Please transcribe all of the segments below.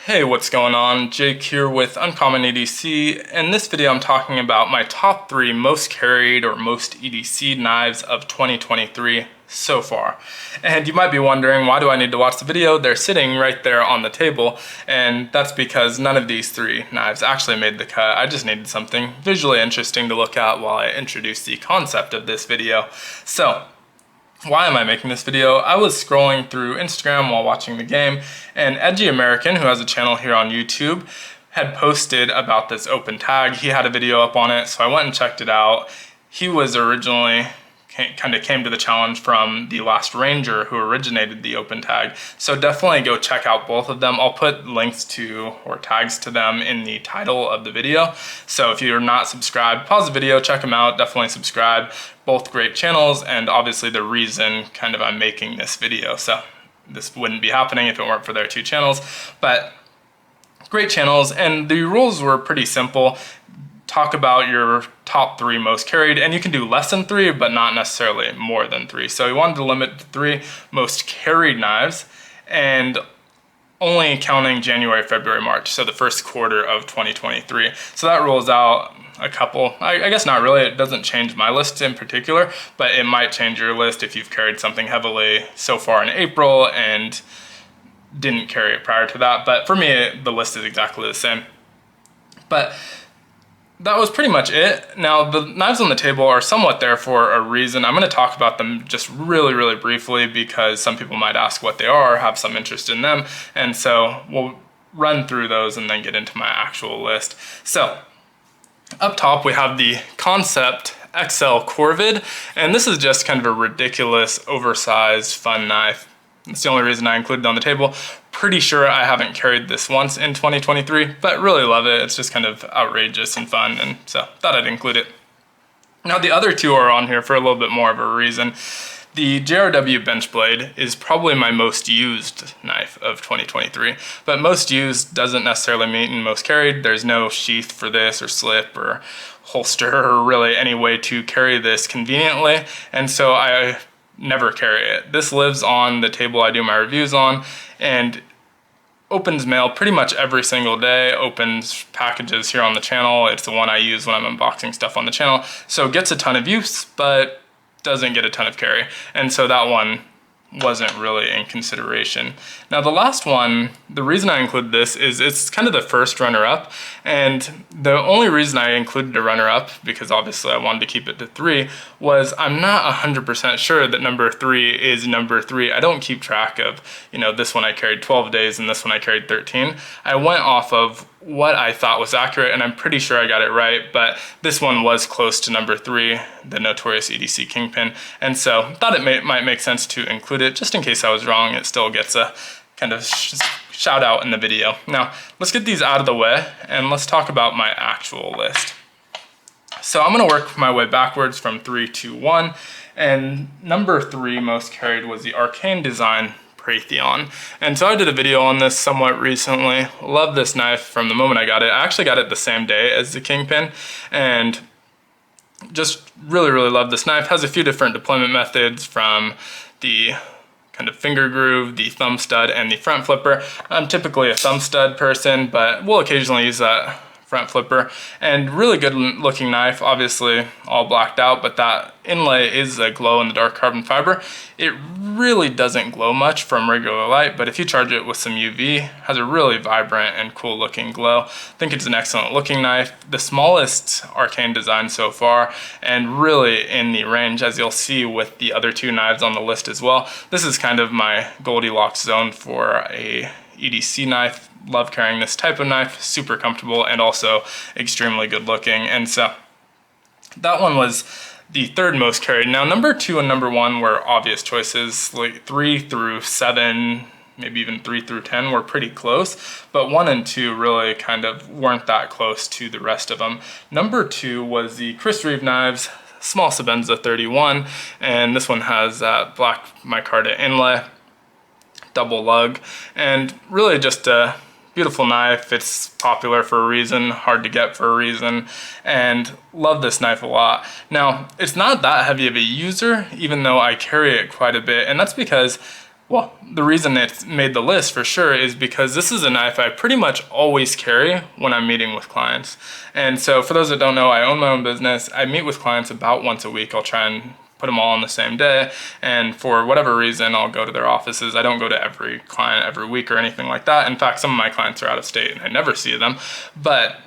Hey, what's going on? Jake here with Uncommon EDC. In this video, I'm talking about my top 3 most carried or most EDC knives of 2023 so far. And you might be wondering, why do I need to watch the video? They're sitting right there on the table, and that's because none of these 3 knives actually made the cut. I just needed something visually interesting to look at while I introduce the concept of this video. So, why am I making this video? I was scrolling through Instagram while watching the game, and Edgy American, who has a channel here on YouTube, had posted about this open tag. He had a video up on it, so I went and checked it out. He was originally came to the challenge from the Last Ranger, who originated the open tag. So definitely go check out both of them. I'll put links to or tags to them in the title of the video. So if you're not subscribed, pause the video, check them out, definitely subscribe. Both great channels, and obviously the reason I'm making this video. So this wouldn't be happening if it weren't for their 2 channels, but great channels. And the rules were pretty simple. Talk about your top 3 most carried, and you can do less than 3, but not necessarily more than 3. So we wanted to limit to 3 most carried knives, and only counting January, February, March, so the first quarter of 2023. So that rules out a couple. I guess not really. It doesn't change my list in particular, but it might change your list if you've carried something heavily so far in April and didn't carry it prior to that. But for me, the list is exactly the same. But that was pretty much it. Now, the knives on the table are somewhat there for a reason. I'm going to talk about them just really briefly because some people might ask what they are, have some interest in them, and so we'll run through those and then get into my actual list. So, up top we have the Concept XL Corvid, and this is just kind of a ridiculous, oversized, fun knife. That's the only reason I included it on the table. Pretty sure I haven't carried this once in 2023, but really love it. It's just kind of outrageous and fun, and so thought I'd include it. Now the other 2 are on here for a little bit more of a reason. The JRW Benchblade is probably my most used knife of 2023, but most used doesn't necessarily mean most carried. There's no sheath for this or slip or holster or really any way to carry this conveniently, and so I never carry it. This lives on the table I do my reviews on and opens mail pretty much every single day, opens packages here on the channel. It's the one I use when I'm unboxing stuff on the channel. So gets a ton of use, but doesn't get a ton of carry. And so that one wasn't really in consideration. Now the last one, the reason I included this is it's kind of the first runner-up, and the only reason I included a runner-up, because obviously I wanted to keep it to 3, was I'm not 100% sure that number 3 is number 3. I don't keep track of, this one I carried 12 days and this one I carried 13. I went off of what I thought was accurate, and I'm pretty sure I got it right, but this one was close to number 3, the Notorious EDC Kingpin, and so thought it might make sense to include it. Just in case I was wrong, it still gets a kind of shout out in the video. Now, let's get these out of the way, and let's talk about my actual list. So I'm going to work my way backwards from 3 to 1, and number 3 most carried was the Arcane Design Raytheon. And so I did a video on this somewhat recently. Love this knife from the moment I got it. I actually got it the same day as the Kingpin, and just really love this knife. Has a few different deployment methods, from the kind of finger groove, the thumb stud, and the front flipper. I'm typically a thumb stud person, but we'll occasionally use that front flipper. And really good looking knife, obviously all blacked out, but that inlay is a glow in the dark carbon fiber. It really doesn't glow much from regular light, but if you charge it with some UV, has a really vibrant and cool looking glow. I think it's an excellent looking knife, the smallest Arcane design so far, and really in the range, as you'll see with the other 2 knives on the list as well. This is kind of my Goldilocks zone for a EDC knife. Love carrying this type of knife, super comfortable and also extremely good looking. And so that one was the 3rd most carried. Now number 2 and number 1 were obvious choices, like 3 through 7, maybe even 3 through 10 were pretty close, but 1 and 2 really kind of weren't that close to the rest of them. Number 2 was the Chris Reeve knives, small Sebenza 31, and this one has that black micarta inlay, double lug, and really just a beautiful knife. It's popular for a reason, hard to get for a reason, and love this knife a lot. Now, it's not that heavy of a user, even though I carry it quite a bit, and that's because Well, the reason it's made the list for sure is because this is a knife I pretty much always carry when I'm meeting with clients. And so for those that don't know, I own my own business. I meet with clients about once a week. I'll try and put them all on the same day. And for whatever reason, I'll go to their offices. I don't go to every client every week or anything like that. In fact, some of my clients are out of state and I never see them. But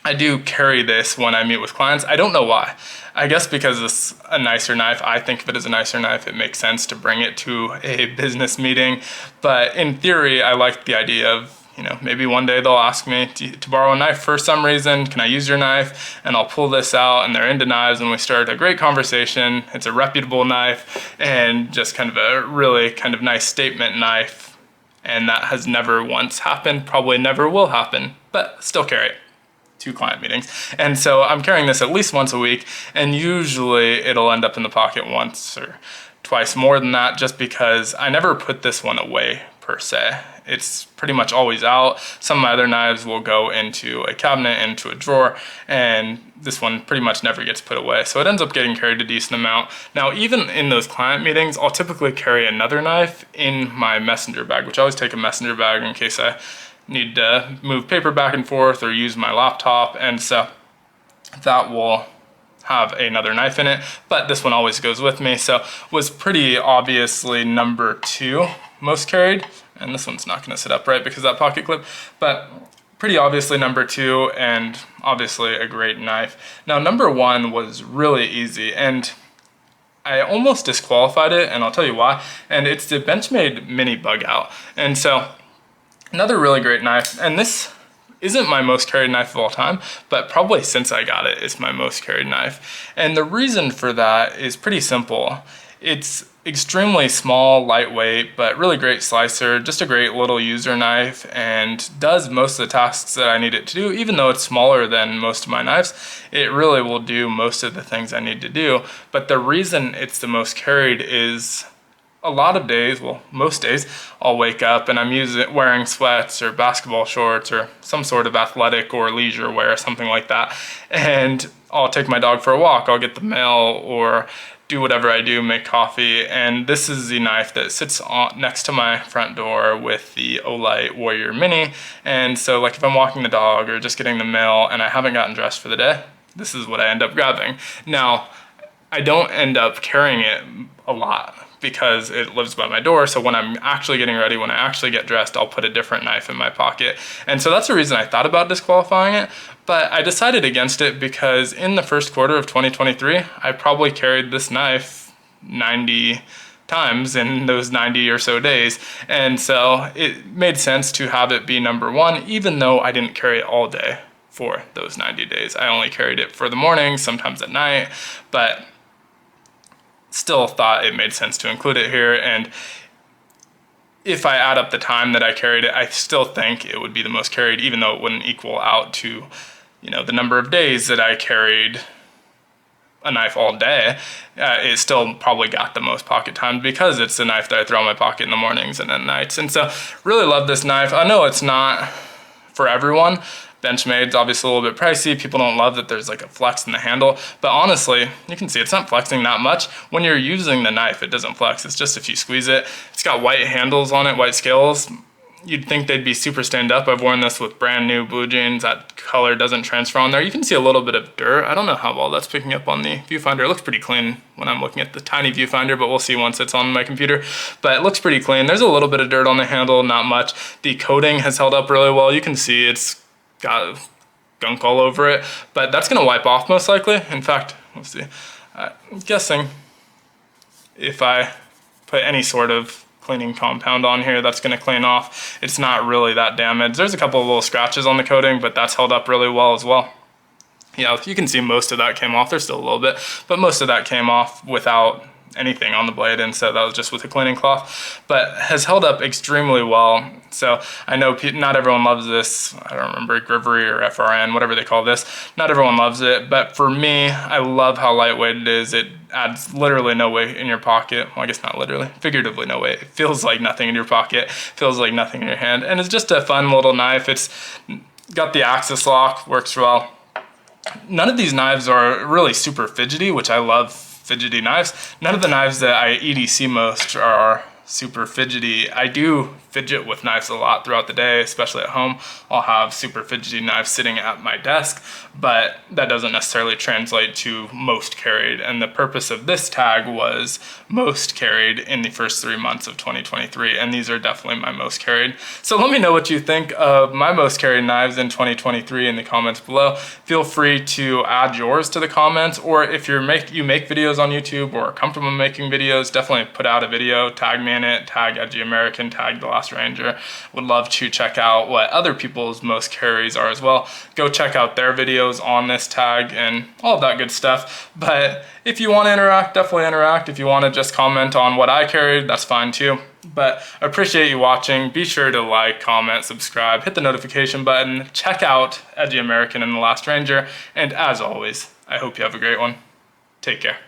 I do carry this when I meet with clients. I don't know why. I guess because it's a nicer knife. I think of it as a nicer knife. It makes sense to bring it to a business meeting. But in theory, I like the idea of, maybe one day they'll ask me to borrow a knife for some reason. Can I use your knife? And I'll pull this out, and they're into knives, and we start a great conversation. It's a reputable knife and just kind of a really kind of nice statement knife. And that has never once happened, probably never will happen, but still carry it. 2 client meetings. And so I'm carrying this at least once a week, and usually it'll end up in the pocket once or twice more than that, just because I never put this one away per se. It's pretty much always out. Some of my other knives will go into a cabinet, into a drawer, and this one pretty much never gets put away. So it ends up getting carried a decent amount. Now, even in those client meetings, I'll typically carry another knife in my messenger bag, which I always take a messenger bag in case I need to move paper back and forth or use my laptop, and so that will have another knife in it, but this one always goes with me. So was pretty obviously number 2 most carried, and this one's not going to sit upright because of that pocket clip, but pretty obviously number 2, and obviously a great knife. Now number 1 was really easy, and I almost disqualified it, and I'll tell you why. And it's the Benchmade Mini Bug Out. And so another really great knife, and this isn't my most carried knife of all time, but probably since I got it, it's my most carried knife. And the reason for that is pretty simple. It's extremely small, lightweight, but really great slicer, just a great little user knife, and does most of the tasks that I need it to do. Even though it's smaller than most of my knives, it really will do most of the things I need to do. But the reason it's the most carried is a lot of days, well, most days, I'll wake up and I'm wearing sweats or basketball shorts or some sort of athletic or leisure wear, something like that. And I'll take my dog for a walk, I'll get the mail or do whatever I do, make coffee. And this is the knife that sits next to my front door with the Olight Warrior Mini. And so like if I'm walking the dog or just getting the mail and I haven't gotten dressed for the day, this is what I end up grabbing. Now, I don't end up carrying it a lot because it lives by my door. So when I'm actually getting ready, when I actually get dressed, I'll put a different knife in my pocket. And so that's the reason I thought about disqualifying it, but I decided against it because in the first quarter of 2023, I probably carried this knife 90 times in those 90 or so days. And so it made sense to have it be number 1, even though I didn't carry it all day for those 90 days. I only carried it for the morning, sometimes at night, but still thought it made sense to include it here. And if I add up the time that I carried it, I still think it would be the most carried, even though it wouldn't equal out to, the number of days that I carried a knife all day. It still probably got the most pocket time because it's the knife that I throw in my pocket in the mornings and at nights. And so really love this knife. I know it's not for everyone. Benchmade's obviously a little bit pricey. People don't love that there's like a flex in the handle, but honestly, you can see it's not flexing that much. When you're using the knife, it doesn't flex. It's just if you squeeze it. It's got white handles on it, white scales. You'd think they'd be super stained up. I've worn this with brand new blue jeans. That color doesn't transfer on there. You can see a little bit of dirt. I don't know how well that's picking up on the viewfinder. It looks pretty clean when I'm looking at the tiny viewfinder, but we'll see once it's on my computer. But it looks pretty clean. There's a little bit of dirt on the handle, not much. The coating has held up really well. You can see it's got gunk all over it, but that's gonna wipe off most likely. In fact, let's see, I'm guessing if I put any sort of cleaning compound on here, that's gonna clean off. It's not really that damaged. There's a couple of little scratches on the coating, but that's held up really well as well. Yeah, you can see most of that came off. There's still a little bit, but most of that came off without anything on the blade, and so that was just with a cleaning cloth, but has held up extremely well. So I know not everyone loves this. I don't remember, Grivory or FRN, whatever they call this. Not everyone loves it, but for me, I love how lightweight it is. It adds literally no weight in your pocket. Well, I guess not literally, figuratively no weight. It feels like nothing in your pocket, feels like nothing in your hand, and it's just a fun little knife. It's got the axis lock, works well. None of these knives are really super fidgety, which I love fidgety knives. None of the knives that I EDC most are super fidgety. I do fidget with knives a lot throughout the day, especially at home. I'll have super fidgety knives sitting at my desk, but that doesn't necessarily translate to most carried. And the purpose of this tag was most carried in the first 3 months of 2023. And these are definitely my most carried. So let me know what you think of my most carried knives in 2023 in the comments below. Feel free to add yours to the comments, or if you make videos on YouTube or are comfortable making videos, definitely put out a video, tag me in it, tag Edgy American, tag The Last Ranger. Would love to check out what other people's most carries are as well. Go check out their videos on this tag and all of that good stuff. But if you want to interact, definitely interact. If you want to just comment on what I carried, that's fine too. But I appreciate you watching. Be sure to like, comment, subscribe, hit the notification button, check out Edgy American and The Last Ranger, and as always, I hope you have a great one. Take care.